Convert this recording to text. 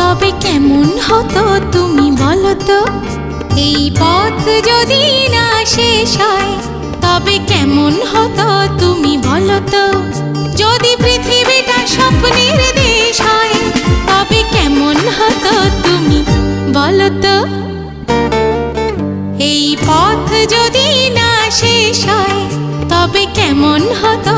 তবে কেমন হতো তুমি বলো তো? এই পথ যদি না শেষ হয় তবে কেমন হতো তুমি বলো তো? যদি পৃথিবীটা স্বপ্নের দেশ হয় তবে কেমন হতো তুমি বলো তো? এই পথ যদি না শেষ হয় তবে কেমন হতো